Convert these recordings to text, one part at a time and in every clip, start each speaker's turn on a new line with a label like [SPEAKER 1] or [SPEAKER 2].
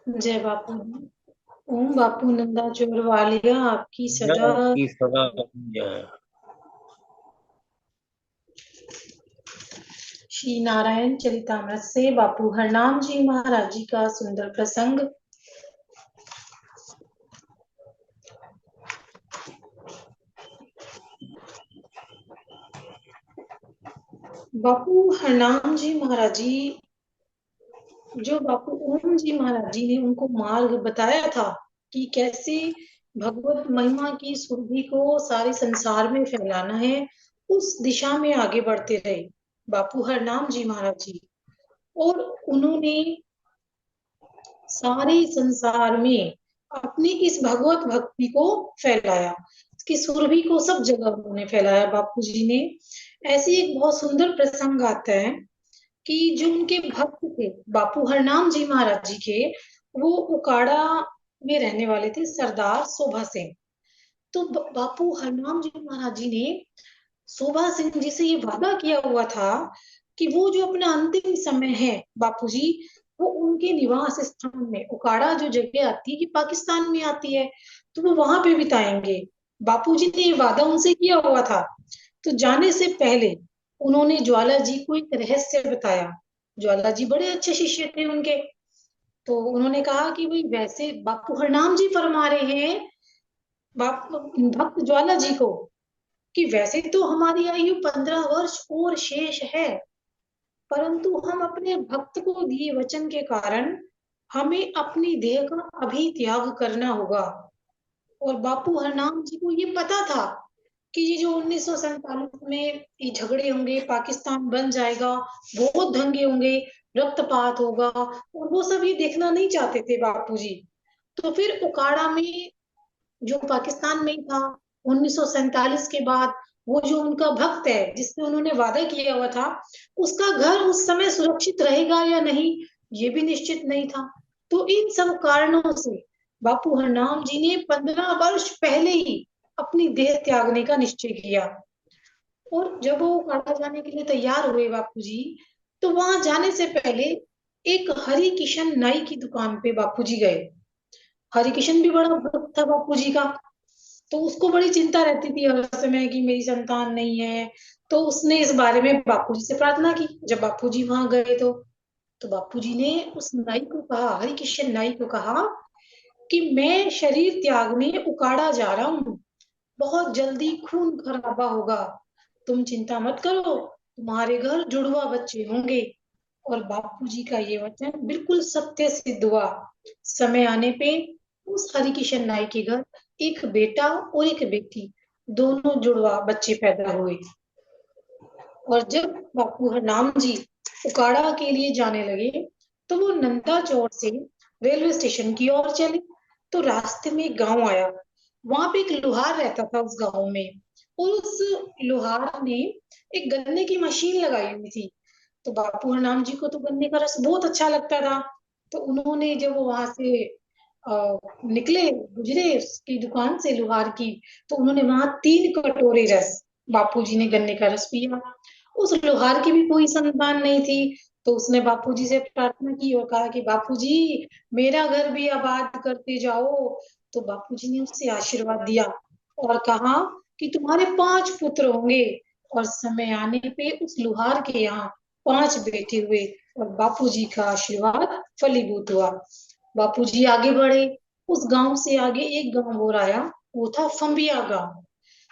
[SPEAKER 1] जय बापू। ओम बापू नंदा चोर वालिया आपकी सदा।
[SPEAKER 2] जय की सदा जय।
[SPEAKER 1] श्री नारायण चरितमृत से बापू हरनाम जी महाराज जी का सुंदर प्रसंग। बापू हरनाम जी महाराज जी, जो बापू ओम जी महाराज जी ने उनको मार्ग बताया था कि कैसे भगवत महिमा की सुरभि को सारे संसार में फैलाना है, उस दिशा में आगे बढ़ते रहे बापू हरनाम जी महाराज जी। और उन्होंने सारे संसार में अपनी इस भगवत भक्ति को फैलाया, इसकी सुरभि को सब जगह उन्होंने फैलाया बापू जी ने। ऐसे एक बहुत सुंदर प्रसंग आता है कि जो उनके भक्त थे बापू हरनाम जी महाराज जी के, वो उकाड़ा में रहने वाले थे सरदार शोभा सिंह। तो बापू हरनाम जी महाराज जी ने शोभा सिंह जी से ये वादा किया हुआ था कि वो जो अपना अंतिम समय है बापू जी, वो उनके निवास स्थान में, उकाड़ा जो जगह आती है कि पाकिस्तान में आती है, तो वो वहां पे बिताएंगे। बापू जी ने ये वादा उनसे किया हुआ था। तो जाने से पहले उन्होंने ज्वाला जी को एक रहस्य बताया। ज्वाला जी बड़े अच्छे शिष्य थे उनके। तो उन्होंने कहा कि भाई वैसे बापू हरनाम जी फरमा रहे हैं बाप भक्त ज्वाला जी को कि वैसे तो हमारी आयु 15 वर्ष और शेष है, परंतु हम अपने भक्त को दिए वचन के कारण हमें अपनी देह का अभी त्याग करना होगा। और बापू हरनाम जी को ये पता था कि ये जो 1947 में ये झगड़े होंगे, पाकिस्तान बन जाएगा, बहुत दंगे होंगे, रक्तपात होगा, और वो सब ये देखना नहीं चाहते थे बापू जी। तो फिर उकाड़ा में, जो पाकिस्तान में ही था 1947 के बाद, वो जो उनका भक्त है जिससे उन्होंने वादा किया हुआ था, उसका घर उस समय सुरक्षित रहेगा या नहीं, ये भी निश्चित नहीं था। तो इन सब कारणों से बापू हरनाम जी ने 15 वर्ष पहले ही अपनी देह त्यागने का निश्चय किया। और जब वो काटा जाने के लिए तैयार हुए बापू जी, तो वहां जाने से पहले एक हरि किशन नाई की दुकान पे बापू जी गए। हरि किशन भी बड़ा भक्त था बापू जी का। तो उसको बड़ी चिंता रहती थी हर समय कि मेरी संतान नहीं है। तो उसने इस बारे में बापूजी से प्रार्थना की। जब बापूजी वहां गए तो बापूजी ने उस नाई को कहा, हरि किशन नाई को कहा कि मैं शरीर त्यागने उकाड़ा जा रहा हूँ, बहुत जल्दी खून खराबा होगा, तुम चिंता मत करो, तुम्हारे घर जुड़वा बच्चे होंगे। और बापूजी का ये वचन बिल्कुल सत्य सिद्ध हुआ। समय आने पे उस हरिकिशन नाई के घर एक बेटा और एक बेटी, दोनों जुड़वा बच्चे पैदा हुए। और जब बापू हरनाम जी उकाड़ा के लिए जाने लगे, तो वो नंदा चौर से रेलवे स्टेशन की ओर चले। तो रास्ते में एक गांव आया, वहां पे एक लोहार रहता था उस गांव में। और उस लोहार ने एक गन्ने की मशीन लगाई हुई थी। तो बापू हरनाम जी को तो गन्ने का रस बहुत अच्छा लगता था। तो उन्होंने जब वो वहां से निकले, गुजरे उसकी दुकान से लोहार की, तो उन्होंने वहां 3 कटोरे रस, बापूजी ने गन्ने का रस पिया। उस लोहार की भी कोई संतान नहीं थी। तो उसने बापूजी से प्रार्थना की और कहा कि बापूजी, मेरा घर भी आबाद करते जाओ। तो बापूजी ने उससे आशीर्वाद दिया और कहा कि तुम्हारे 5 पुत्र होंगे। और समय आने पे उस लोहार के यहाँ 5 बेटे हुए और बापूजी का आशीर्वाद फलीभूत हुआ। बापूजी आगे बढ़े। उस गांव से आगे एक गांव और आया, वो था फंबिया गांव।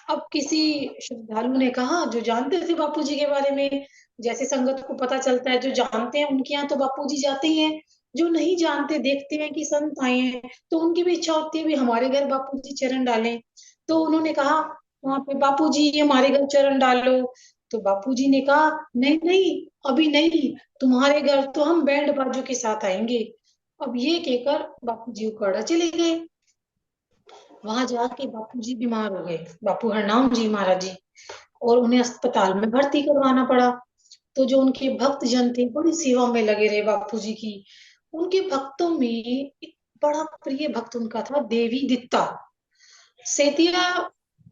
[SPEAKER 1] अब किसी श्रद्धालु ने कहा, जो जानते थे बापूजी के बारे में, जैसे संगत को पता चलता है, जो जानते हैं उनके यहाँ तो बापूजी जाते ही हैं, जो नहीं जानते देखते हैं कि संत आए हैं, तो उनकी भी इच्छा होती है भी हमारे घर बापूजी चरण डालें। तो उन्होंने कहा वहां पे, बापूजी हमारे घर चरण डालो। तो बापूजी ने कहा नहीं नहीं, अभी नहीं, तुम्हारे घर तो हम बैंड बाजों के साथ आएंगे। अब ये कहकर बापूजी उकाड़ा चले गए। वहां जाके बापूजी बीमार हो गए, बापू हरनाम जी महाराज जी, और उन्हें अस्पताल में भर्ती करवाना पड़ा। तो जो उनके भक्त जन थे बड़ी सेवा में लगे रहे बापू जी की। उनके भक्तों में एक बड़ा प्रिय भक्त उनका था देवी दित्ता। सेतिया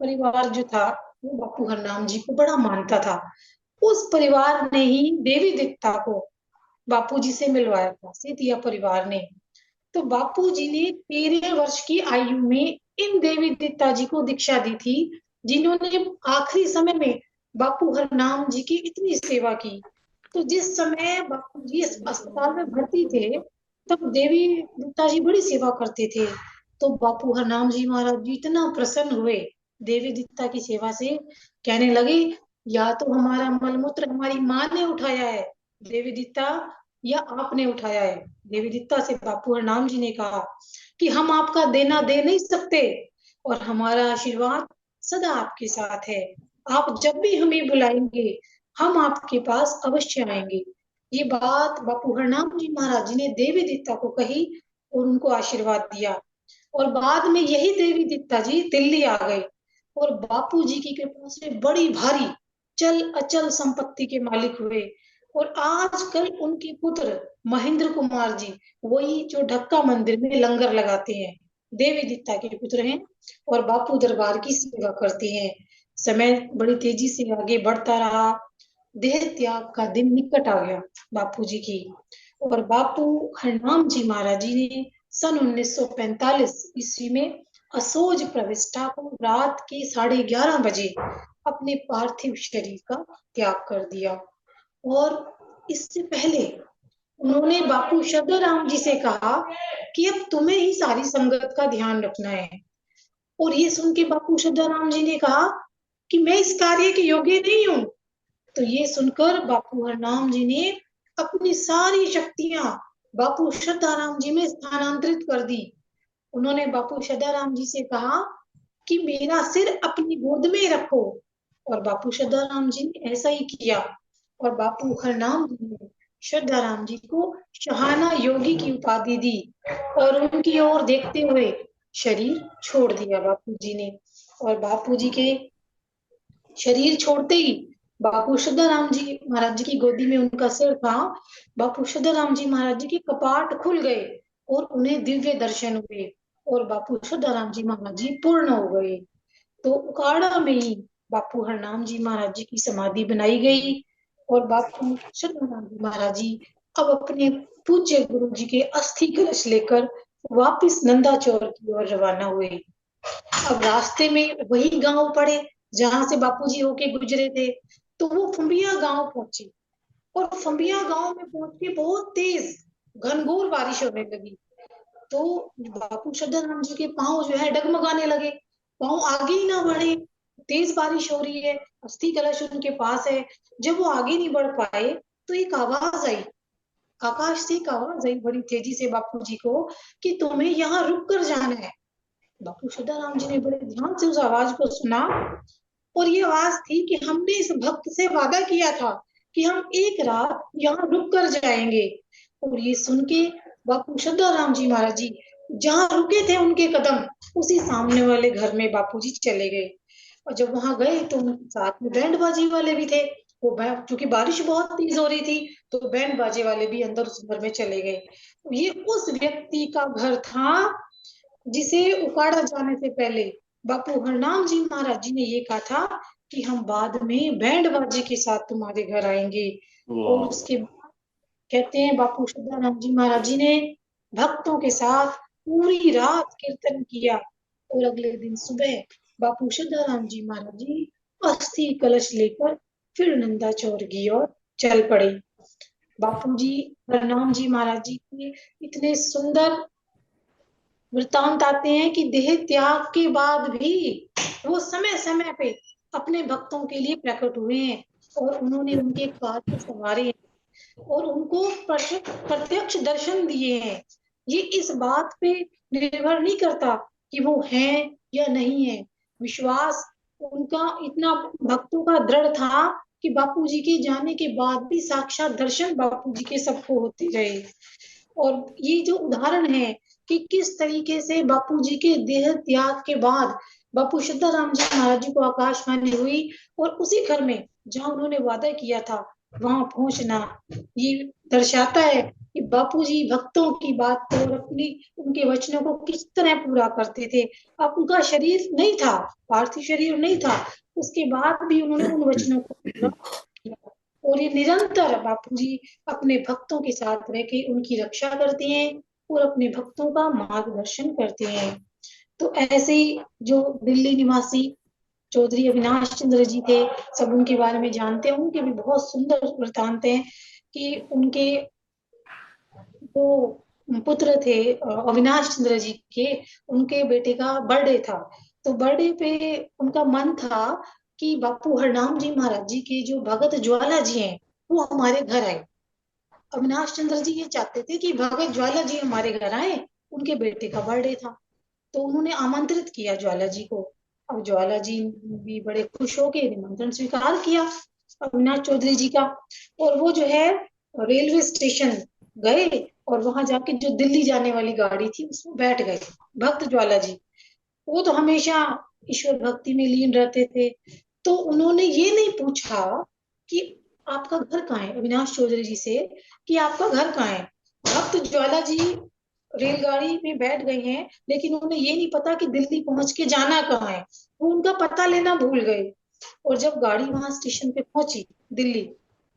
[SPEAKER 1] परिवार जो था, वो बापू हरनाम जी को बड़ा मानता था। उस परिवार ने ही देवी दित्ता को बापू जी से मिलवाया था, सेतिया परिवार ने। तो बापू जी ने 13 वर्ष की आयु में इन देवी दत्ता जी को दीक्षा दी थी, जिन्होंने आखिरी समय में बापू हरनाम जी की इतनी सेवा की। तो जिस समय बापू जी इस अस्पताल में भर्ती थे, तब देवी दत्ता जी बड़ी सेवा करते थे। तो बापू हरनाम जी महाराज जी इतना प्रसन्न हुए देवी दत्ता की सेवा से, कहने लगे, या तो हमारा मलमूत्र हमारी माँ ने उठाया है देवी दत्ता, या आपने उठाया है। देवी दत्ता से बापू हरनाम जी ने कहा कि हम आपका देना दे नहीं सकते, और हमारा आशीर्वाद सदा आपके साथ है। आप जब भी हमें बुलाएंगे, हम आपके पास अवश्य आएंगे। ये बात बापू हरनाम जी महाराज जी ने देवी दत्ता को कही और उनको आशीर्वाद दिया। और बाद में यही देवी दत्ता जी दिल्ली आ गए, और बापू जी की कृपा से बड़ी भारी चल अचल संपत्ति के मालिक हुए। और आजकल उनके पुत्र महेंद्र कुमार जी, वही जो ढक्का मंदिर में लंगर लगाते हैं, देवी दत्ता के पुत्र हैं, और बापू दरबार की सेवा करते हैं। समय बड़ी तेजी से आगे बढ़ता रहा, देह त्याग का दिन निकट आ गया बापू जी की। और बापू हरनाम जी महाराज जी ने सन 1945 ईस्वी में असोज प्रविष्टा को रात के 11:30 बजे अपने पार्थिव शरीर का त्याग कर दिया। और इससे पहले उन्होंने बापू शब्दराम जी से कहा कि अब तुम्हें ही सारी संगत का ध्यान रखना है। और ये सुन के बापू शब्दराम जी ने कहा कि मैं इस कार्य के योग्य नहीं हूँ। तो ये सुनकर बापू हरनाम जी ने अपनी सारी शक्तियां बापू श्रद्धाराम जी में स्थानांतरित कर दी। उन्होंने बापू श्रद्धाराम जी से कहा कि मेरा सिर अपनी गोद में रखो, और बापू श्रद्धाराम जी ने ऐसा ही किया। और बापू हरनाम जी ने श्रद्धाराम जी को शहाना योगी की उपाधि दी, और उनकी ओर देखते हुए शरीर छोड़ दिया बापू जी ने। और बापू जी के शरीर छोड़ते ही बापू श्रद्धाराम जी महाराज जी की गोदी में उनका सिर था। बापू श्रद्धाराम जी महाराज जी के कपाट खुल गए और उन्हें दिव्य दर्शन हुए, और बापू श्रद्धाराम जी महाराज जी पूर्ण हो गए। तो उकाड़ा में ही बापू हरनाम जी महाराज जी की समाधि बनाई गई, और बापू श्रद्धाराम जी महाराज जी अब अपने पूज्य गुरु जी के अस्थि कलश लेकर वापिस नंदाचौर की ओर रवाना हुए। अब रास्ते में वही गांव पड़े जहां से बापूजी होके गुजरे थे। तो वो फुम्बिया गांव पहुंचे, और फुम्बिया गांव में पहुंच के बहुत तेज घनघोर बारिश होने लगी। तो बापू श्रद्धाराम जी के पांव जो है डगमगाने लगे, पांव आगे ही ना बढ़े, तेज बारिश हो रही है, अस्थि कलश उनके पास है। जब वो आगे नहीं बढ़ पाए, तो एक आवाज आई, आकाश से एक आवाज आई बड़ी तेजी से बापू जी को कि तुम्हें यहाँ रुक कर जाना है। बापू श्रद्धाराम जी ने बड़े ध्यान से उस आवाज को सुना, और ये आवाज थी कि हमने इस भक्त से वादा किया था कि हम एक रात यहाँ रुक कर जाएंगे। और ये सुन के बापू श्रद्धाराम जी महाराज जी जहाँ रुके थे उनके कदम, उसी सामने वाले घर में बापू जी चले गए। और जब वहां गए तो साथ में बैंड बाजी वाले भी थे। क्योंकि बारिश बहुत तेज हो रही थी, तो बैंड बाजे वाले भी अंदर उस घर में चले गए। ये उस व्यक्ति का घर था जिसे उकाड़ा जाने से पहले बापू हरनाम जी महाराज जी ने ये कहा था कि हम बाद में बैंड बाजे के साथ तुम्हारे घर आएंगे। और उसके बाद कहते हैं बापू श्रद्धाराम जी महाराज जी ने भक्तों के साथ पूरी रात कीर्तन किया, और अगले दिन सुबह बापू श्रद्धाराम जी महाराज जी अस्थि कलश लेकर फिर नंदाचौर की ओर चल पड़े। बापू जी हरनाम जी महाराज जी के इतने सुंदर वृतांत आते हैं कि देह त्याग के बाद भी वो समय समय पे अपने भक्तों के लिए प्रकट हुए हैं, और उन्होंने उनके कार्य संवारे हैं, और उनको प्रत्यक्ष दर्शन दिए हैं। ये इस बात पे निर्भर नहीं करता कि वो हैं या नहीं है। विश्वास उनका इतना भक्तों का दृढ़ था कि बापूजी के जाने के बाद भी साक्षात दर्शन बापूजी के सबको होते रहे। और ये जो उदाहरण है कि किस तरीके से बापूजी के देह त्याग के बाद बापू श्रद्धाराम जी महाराज जी को आकाशवाणी हुई, और उसी घर में जहां उन्होंने वादा किया था वहां पहुंचना, ये दर्शाता है कि बापूजी भक्तों की बात को और अपनी उनके वचनों को किस तरह पूरा करते थे। अब उनका शरीर नहीं था, पार्थिव शरीर नहीं था, उसके बाद भी उन्होंने उन वचनों को पूरा किया। और ये निरंतर बापूजी अपने भक्तों के साथ रह के उनकी रक्षा करते हैं, और अपने भक्तों का मार्गदर्शन करते हैं। तो ऐसे ही जो दिल्ली निवासी चौधरी अविनाश चंद्र जी थे, सब उनके बारे में जानते हैं। उनके भी बहुत सुंदर वृतांत हैं कि उनके जो पुत्र थे अविनाश चंद्र जी के, उनके बेटे का बर्थडे था। तो बर्थडे पे उनका मन था कि बापू हरनाम जी महाराज जी के जो भगत ज्वाला जी हैं वो हमारे घर आए। अविनाश चंद्र जी ये चाहते थे कि भगत ज्वाला जी हमारे घर आए, उनके बेटे का बर्थडे था। तो उन्होंने आमंत्रित किया ज्वाला जी को। अब ज्वाला जी भी बड़े खुश होके निमंत्रण स्वीकार किया अविनाश चौधरी जी का। और वो जो है रेलवे स्टेशन गए और वहां जाके जो दिल्ली जाने वाली गाड़ी थी उसमें बैठ गए भक्त ज्वाला जी। वो तो हमेशा ईश्वर भक्ति में लीन रहते थे। तो उन्होंने ये नहीं पूछा कि आपका घर कहाँ है, अविनाश चौधरी जी से, कि आपका घर कहाँ है। भक्त ज्वाला जी रेलगाड़ी में बैठ गए हैं, लेकिन उन्हें ये नहीं पता कि दिल्ली पहुंच के जाना कहाँ है। वो उनका पता लेना भूल गए। और जब गाड़ी वहां स्टेशन पे पहुंची दिल्ली,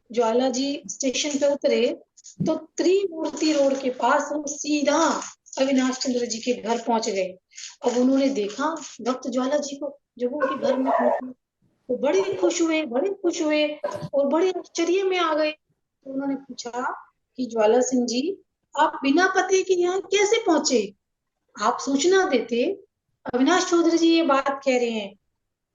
[SPEAKER 1] ज्वाला जी स्टेशन पे उतरे, तो त्रिमूर्ति रोड के पास वो सीधा अविनाश चंद्र जी के घर पहुंच गए। अब उन्होंने देखा भक्त ज्वाला जी को जब वो उनके घर में पहुंचे, तो बड़े खुश हुए, बड़े खुश हुए और बड़े आश्चर्य में आ गए। तो उन्होंने पूछा कि ज्वाला सिंह जी, आप बिना पते के यहाँ कैसे पहुंचे? आप सूचना देते। अविनाश चौधरी जी ये बात कह रहे हैं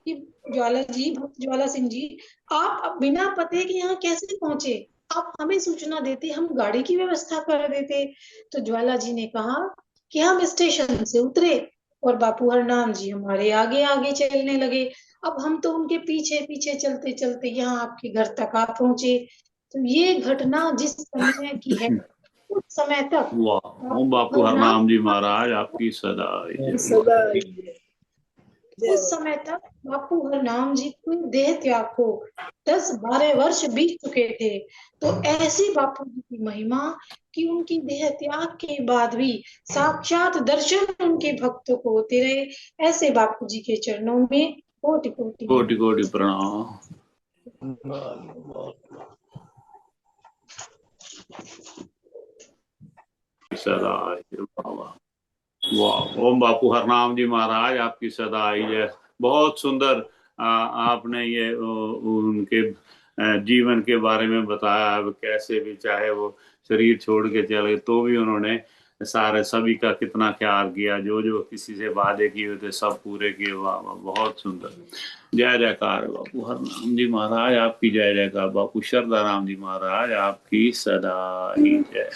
[SPEAKER 1] कि ज्वाला जी, भक्त ज्वाला सिंह जी, आप बिना पते के यहाँ कैसे पहुंचे? आप हमें सूचना देते, हम गाड़ी की व्यवस्था कर देते। तो ज्वाला जी ने कहा कि हम स्टेशन से उतरे और बापू हरनाम जी हमारे आगे आगे चलने लगे। अब हम तो उनके पीछे पीछे चलते चलते यहाँ आपके घर तक आ पहुंचे। तो ये घटना जिस समय की है, उस समय तक
[SPEAKER 3] वाह, ओम
[SPEAKER 1] बापू
[SPEAKER 3] बापू
[SPEAKER 1] हरनाम
[SPEAKER 3] हरनाम जी महाराज आपकी सदा जय।
[SPEAKER 4] सदा
[SPEAKER 1] उस समय तक बापू हरनाम जी को देह त्याग को 10-12 वर्ष बीत चुके थे। तो ऐसी बापू जी की महिमा कि उनकी देह त्याग के बाद भी साक्षात दर्शन उनके भक्तों को होते रहे। ऐसे बापू जी के चरणों में कोटि कोटि
[SPEAKER 3] कोटि कोटि प्रणाम। सदा वाह, ओम बापू हरनाम जी महाराज आपकी सदा आई जय। बहुत सुंदर आपने ये उनके जीवन के बारे में बताया। अब कैसे भी चाहे वो शरीर छोड़ के चले तो भी उन्होंने सारे सभी का कितना ख्याल किया, जो जो किसी से वादे किए थे सब पूरे किए। वाह वाह, बहुत सुंदर। जय जयकार बापू हरनाम जी महाराज आपकी जय जयकार। बापू शरदा राम जी महाराज आपकी सदा ही जय।